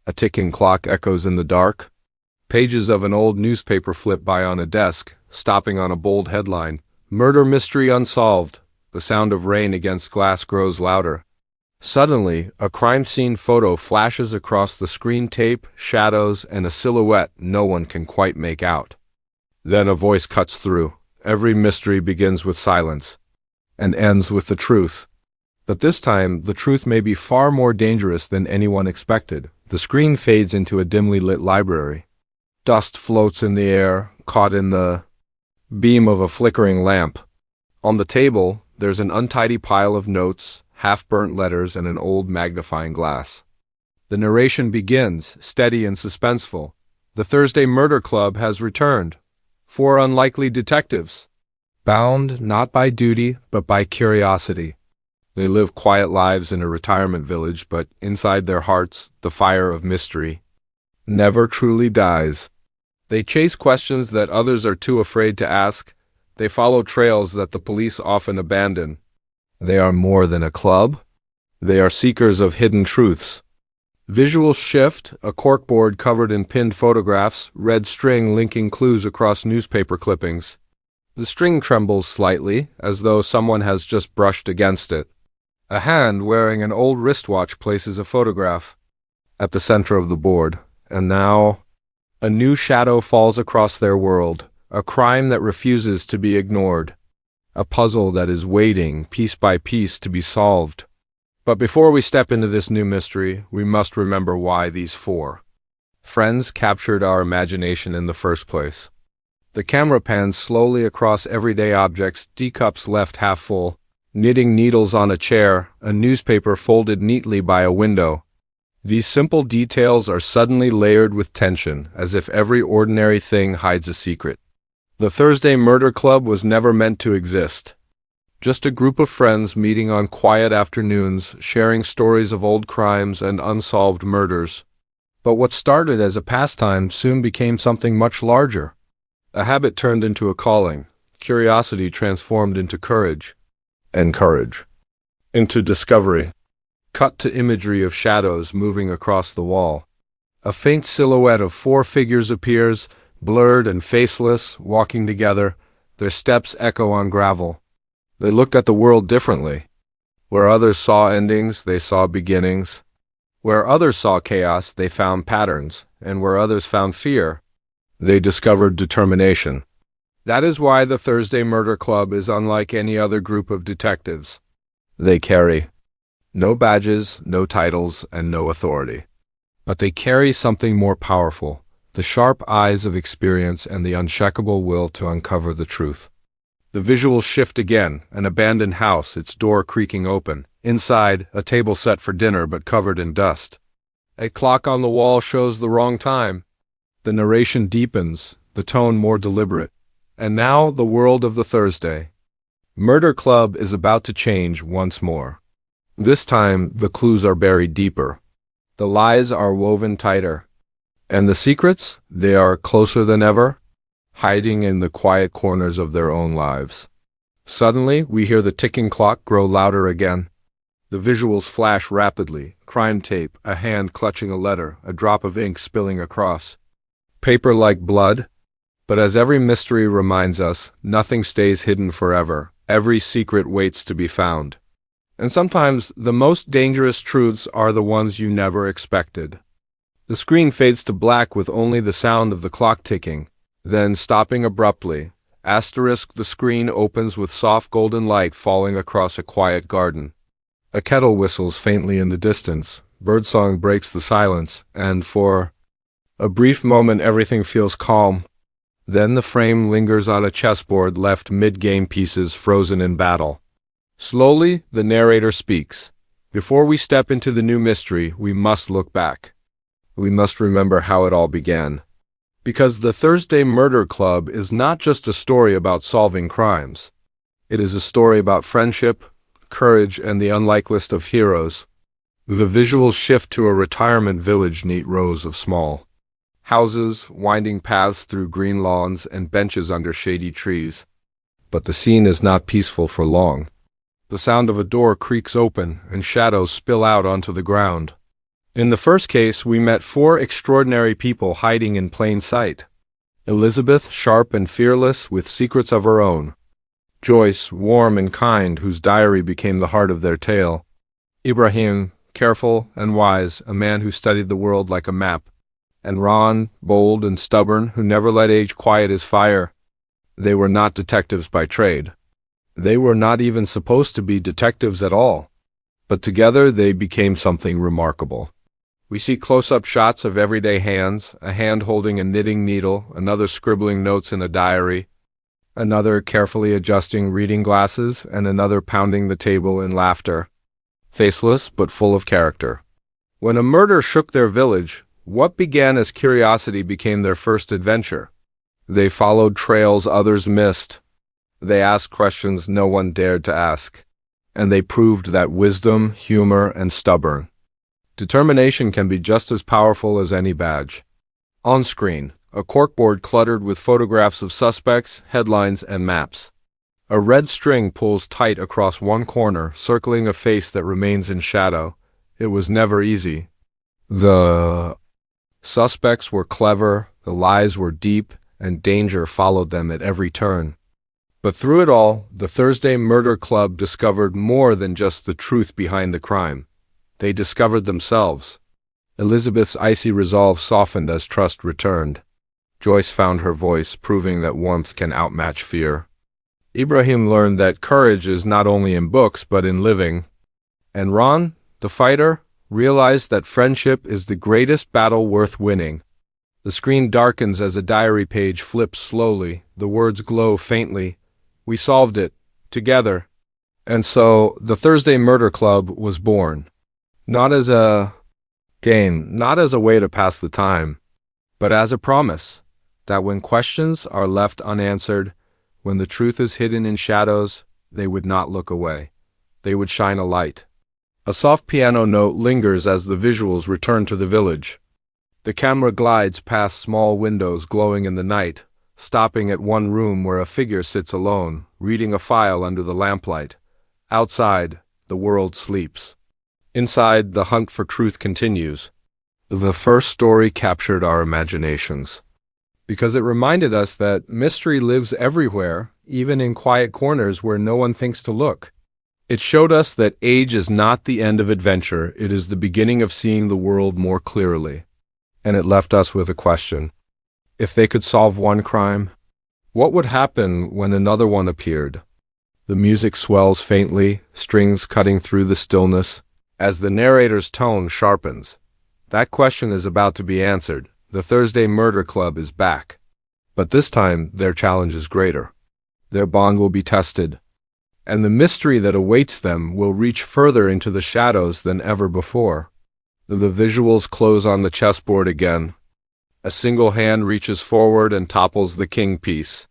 A ticking clock echoes in the dark. Pages of an old newspaper flip by on a desk, stopping on a bold headline. Murder mystery unsolved. The sound of rain against glass grows louder. Suddenly, a crime scene photo flashes across the screen. Tape, shadows, and a silhouette no one can quite make out. Then a voice cuts through. Every mystery begins with silence and ends with the truth. But this time, the truth may be far more dangerous than anyone expected. The screen fades into a dimly lit library. Dust floats in the air, caught in the beam of a flickering lamp. On the table, there's an untidy pile of notes, half-burnt letters, and an old magnifying glass. The narration begins, steady and suspenseful. The Thursday Murder Club has returned. 4 unlikely detectives, bound not by duty but by curiosity. They live quiet lives in a retirement village, but inside their hearts, the fire of mystery never truly dies. They chase questions that others are too afraid to ask. They follow trails that the police often abandon. They are more than a club. They are seekers of hidden truths. Visual shift, a corkboard covered in pinned photographs, red string linking clues across newspaper clippings. The string trembles slightly, as though someone has just brushed against it. A hand wearing an old wristwatch places a photograph at the center of the board. And now, a new shadow falls across their world, a crime that refuses to be ignored, a puzzle that is waiting, piece by piece, to be solved. But before we step into this new mystery, we must remember why these 4 friends captured our imagination in the first place. The camera pans slowly across everyday objects, teacups left half full, knitting needles on a chair, a newspaper folded neatly by a window. These simple details are suddenly layered with tension, as if every ordinary thing hides a secret. The Thursday Murder Club was never meant to exist. Just a group of friends meeting on quiet afternoons, sharing stories of old crimes and unsolved murders. But what started as a pastime soon became something much larger. A habit turned into a calling, curiosity transformed into courage, and courage into discovery. Cut to imagery of shadows moving across the wall. A faint silhouette of 4 figures appears, blurred and faceless, walking together. Their steps echo on gravel. They looked at the world differently. Where others saw endings, they saw beginnings. Where others saw chaos, they found patterns. And where others found fear, they discovered determination. That is why the Thursday Murder Club is unlike any other group of detectives. They carry no badges, no titles, and no authority. But they carry something more powerful, the sharp eyes of experience and the unshakable will to uncover the truth. The visuals shift again, an abandoned house, its door creaking open. Inside, a table set for dinner but covered in dust. A clock on the wall shows the wrong time. The narration deepens, the tone more deliberate. And now, the world of the Thursday Murder Club is about to change once more. This time, the clues are buried deeper. The lies are woven tighter. And the secrets, they are closer than ever, hiding in the quiet corners of their own lives. Suddenly, we hear the ticking clock grow louder again. The visuals flash rapidly. Crime tape, a hand clutching a letter, a drop of ink spilling across. Paper like blood. But as every mystery reminds us, nothing stays hidden forever. Every secret waits to be found. And sometimes the most dangerous truths are the ones you never expected. The screen fades to black with only the sound of the clock ticking. Then, stopping abruptly, the screen opens with soft golden light falling across a quiet garden. A kettle whistles faintly in the distance. Birdsong breaks the silence, and for a brief moment everything feels calm. Then the frame lingers on a chessboard left mid-game, pieces frozen in battle. Slowly, the narrator speaks. Before we step into the new mystery, we must look back. We must remember how it all began. Because the Thursday Murder Club is not just a story about solving crimes. It is a story about friendship, courage, and the unlikeliest of heroes. The visuals shift to a retirement village, neat rows of small houses, winding paths through green lawns, and benches under shady trees. But the scene is not peaceful for long. The sound of a door creaks open, and shadows spill out onto the ground. In the first case, we met four extraordinary people hiding in plain sight. Elizabeth, sharp and fearless, with secrets of her own. Joyce, warm and kind, whose diary became the heart of their tale. Ibrahim, careful and wise, a man who studied the world like a map. And Ron, bold and stubborn, who never let age quiet his fire. They were not detectives by trade. They were not even supposed to be detectives at all. But together they became something remarkable. We see close-up shots of everyday hands, a hand holding a knitting needle, another scribbling notes in a diary, another carefully adjusting reading glasses, and another pounding the table in laughter. Faceless, but full of character. When a murder shook their village, what began as curiosity became their first adventure. They followed trails others missed. They asked questions no one dared to ask. And they proved that wisdom, humor, and determination can be just as powerful as any badge. On screen, a corkboard cluttered with photographs of suspects, headlines, and maps. A red string pulls tight across one corner, circling a face that remains in shadow. It was never easy. The suspects were clever, the lies were deep, and danger followed them at every turn. But through it all, the Thursday Murder Club discovered more than just the truth behind the crime. They discovered themselves. Elizabeth's icy resolve softened as trust returned. Joyce found her voice, proving that warmth can outmatch fear. Ibrahim learned that courage is not only in books, but in living. And Ron, the fighter, realized that friendship is the greatest battle worth winning. The screen darkens as a diary page flips slowly. The words glow faintly. We solved it, together. And so, the Thursday Murder Club was born. Not as a game, not as a way to pass the time, but as a promise that when questions are left unanswered, when the truth is hidden in shadows, they would not look away. They would shine a light. A soft piano note lingers as the visuals return to the village. The camera glides past small windows glowing in the night, stopping at one room where a figure sits alone, reading a file under the lamplight. Outside, the world sleeps. Inside, the hunt for truth continues. The first story captured our imaginations, because it reminded us that mystery lives everywhere, even in quiet corners where no one thinks to look. It showed us that age is not the end of adventure, it is the beginning of seeing the world more clearly. And it left us with a question. If they could solve one crime, what would happen when another one appeared? The music swells faintly, strings cutting through the stillness, as the narrator's tone sharpens. That question is about to be answered. The Thursday Murder Club is back. But this time, their challenge is greater. Their bond will be tested, and the mystery that awaits them will reach further into the shadows than ever before. The visuals close on the chessboard again. A single hand reaches forward and topples the king piece.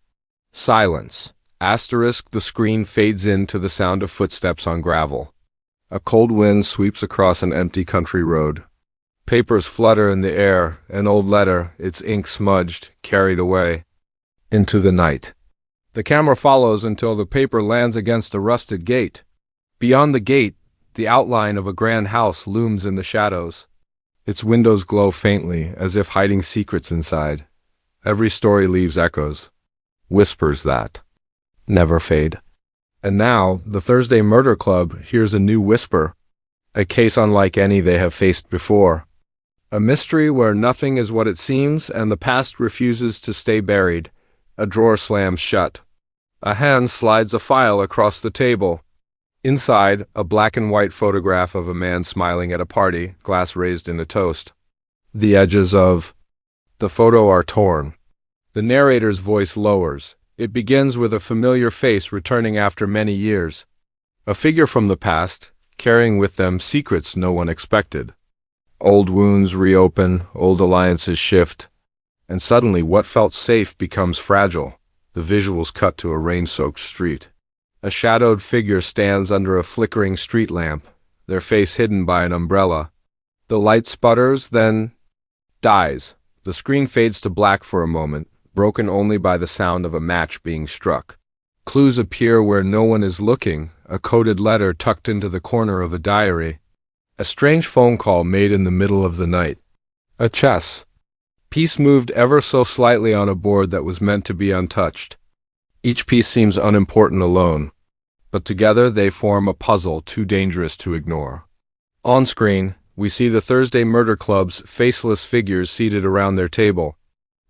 Silence. Asterisk, the screen fades in to the sound of footsteps on gravel. A cold wind sweeps across an empty country road. Papers flutter in the air, an old letter, its ink smudged, carried away into the night. The camera follows until the paper lands against a rusted gate. Beyond the gate, the outline of a grand house looms in the shadows. Its windows glow faintly, as if hiding secrets inside. Every story leaves echoes, whispers that never fade. And now, the Thursday Murder Club hears a new whisper, a case unlike any they have faced before. A mystery where nothing is what it seems and the past refuses to stay buried. A drawer slams shut. A hand slides a file across the table. Inside, a black and white photograph of a man smiling at a party, glass raised in a toast. The edges of the photo are torn. The narrator's voice lowers. It begins with a familiar face returning after many years. A figure from the past, carrying with them secrets no one expected. Old wounds reopen, old alliances shift, and suddenly what felt safe becomes fragile. The visuals cut to a rain-soaked street. A shadowed figure stands under a flickering street lamp, their face hidden by an umbrella. The light sputters, then dies. The screen fades to black for a moment, broken only by the sound of a match being struck. Clues appear where no one is looking, a coded letter tucked into the corner of a diary. A strange phone call made in the middle of the night. A chess piece moved ever so slightly on a board that was meant to be untouched. Each piece seems unimportant alone, but together they form a puzzle too dangerous to ignore. On screen, we see the Thursday Murder Club's faceless figures seated around their table.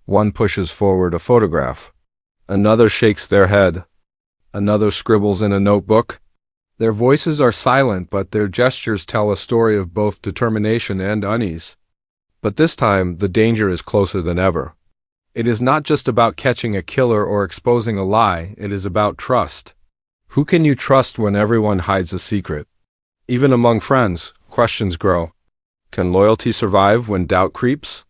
One pushes forward a photograph. Another shakes their head. Another scribbles in a notebook. Their voices are silent, but their gestures tell a story of both determination and unease. But this time, the danger is closer than ever. It is not just about catching a killer or exposing a lie, it is about trust. Who can you trust when everyone hides a secret? Even among friends, questions grow. Can loyalty survive when doubt creeps?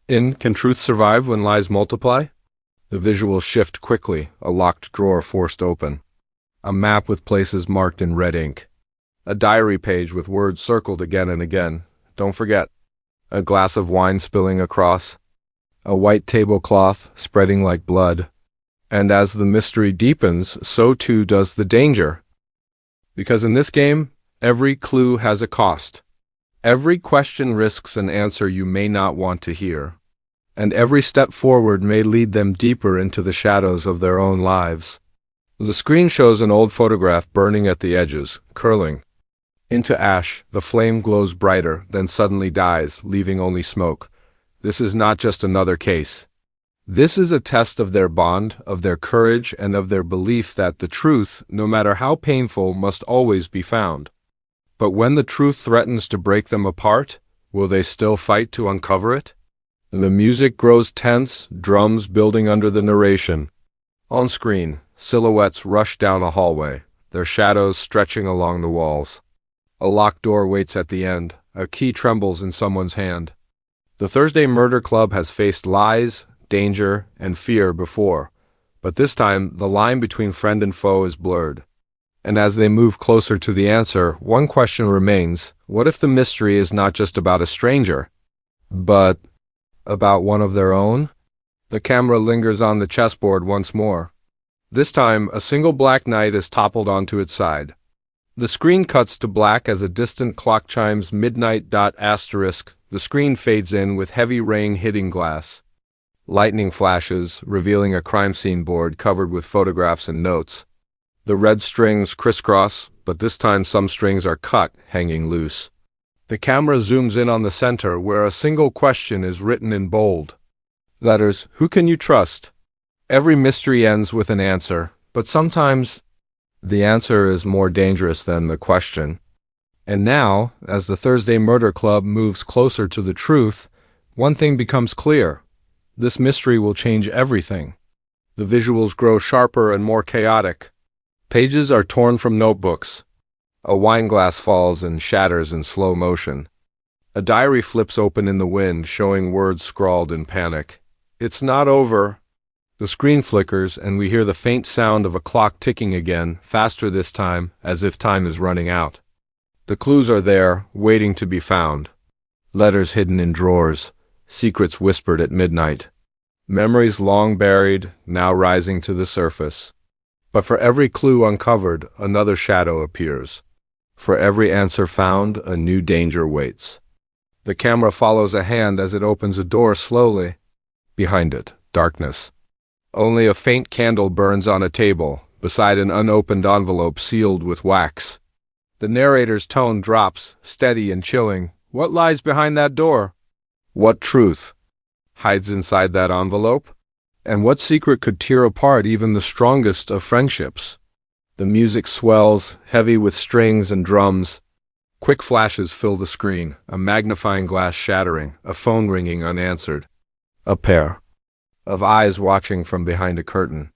Can truth survive when lies multiply? The visuals shift quickly, a locked drawer forced open. A map with places marked in red ink. A diary page with words circled again and again. Don't forget. A glass of wine spilling across. A white tablecloth spreading like blood. And as the mystery deepens, so too does the danger. Because in this game, every clue has a cost. Every question risks an answer you may not want to hear. And every step forward may lead them deeper into the shadows of their own lives. The screen shows an old photograph burning at the edges, curling into ash. The flame glows brighter, then suddenly dies, leaving only smoke. This is not just another case. This is a test of their bond, of their courage, and of their belief that the truth, no matter how painful, must always be found. But when the truth threatens to break them apart, will they still fight to uncover it? The music grows tense, drums building under the narration. On screen, silhouettes rush down a hallway, their shadows stretching along the walls. A locked door waits at the end. A key trembles in someone's hand. The Thursday Murder Club has faced lies, danger, and fear before, but this time the line between friend and foe is blurred. And as they move closer to the answer, one question remains: what if the mystery is not just about a stranger, but about one of their own? The camera lingers on the chessboard once more. This time, a single black knight is toppled onto its side. The screen cuts to black as a distant clock chimes midnight. The screen fades in with heavy rain hitting glass. Lightning flashes, revealing a crime scene board covered with photographs and notes. The red strings crisscross, but this time some strings are cut, hanging loose. The camera zooms in on the center, where a single question is written in bold letters: who can you trust? Every mystery ends with an answer, but sometimes the answer is more dangerous than the question. And now, as the Thursday Murder Club moves closer to the truth, one thing becomes clear. This mystery will change everything. The visuals grow sharper and more chaotic. Pages are torn from notebooks. A wine glass falls and shatters in slow motion. A diary flips open in the wind, showing words scrawled in panic. It's not over. The screen flickers, and we hear the faint sound of a clock ticking again, faster this time, as if time is running out. The clues are there, waiting to be found. Letters hidden in drawers, secrets whispered at midnight. Memories long buried, now rising to the surface. But for every clue uncovered, another shadow appears. For every answer found, a new danger waits. The camera follows a hand as it opens a door slowly. Behind it, darkness. Only a faint candle burns on a table, beside an unopened envelope sealed with wax. The narrator's tone drops, steady and chilling. What lies behind that door? What truth hides inside that envelope? And what secret could tear apart even the strongest of friendships? The music swells, heavy with strings and drums. Quick flashes fill the screen, a magnifying glass shattering, a phone ringing unanswered. A pair of eyes watching from behind a curtain.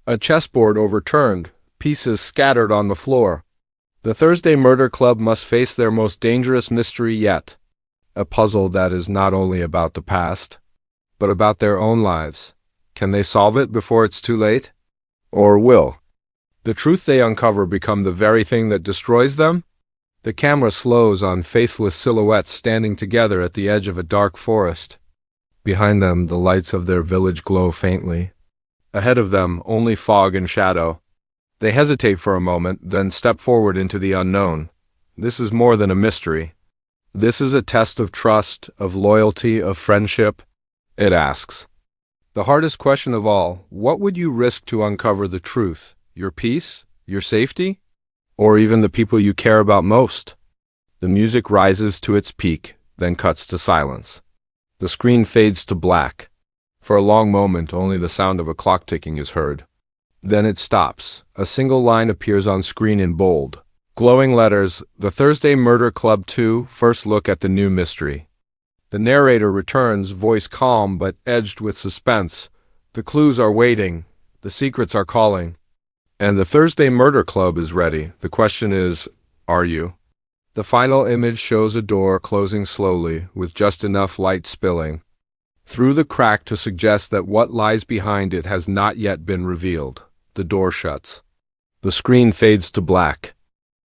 A chessboard overturned, pieces scattered on the floor. The Thursday Murder Club must face their most dangerous mystery yet. A puzzle that is not only about the past, but about their own lives. Can they solve it before it's too late? Or will the truth they uncover become the very thing that destroys them? The camera slows on faceless silhouettes standing together at the edge of a dark forest. Behind them, the lights of their village glow faintly. Ahead of them, only fog and shadow. They hesitate for a moment, then step forward into the unknown. This is more than a mystery. This is a test of trust, of loyalty, of friendship, it asks. The hardest question of all, what would you risk to uncover the truth? Your peace? Your safety? Or even the people you care about most? The music rises to its peak, then cuts to silence. The screen fades to black. For a long moment, only the sound of a clock ticking is heard. Then it stops. A single line appears on screen in bold. Glowing letters, The Thursday Murder Club 2, first look at the new mystery. The narrator returns, voice calm but edged with suspense. The clues are waiting. The secrets are calling. And the Thursday Murder Club is ready. The question is, are you? The final image shows a door closing slowly, with just enough light spilling through the crack to suggest that what lies behind it has not yet been revealed. The door shuts. The screen fades to black.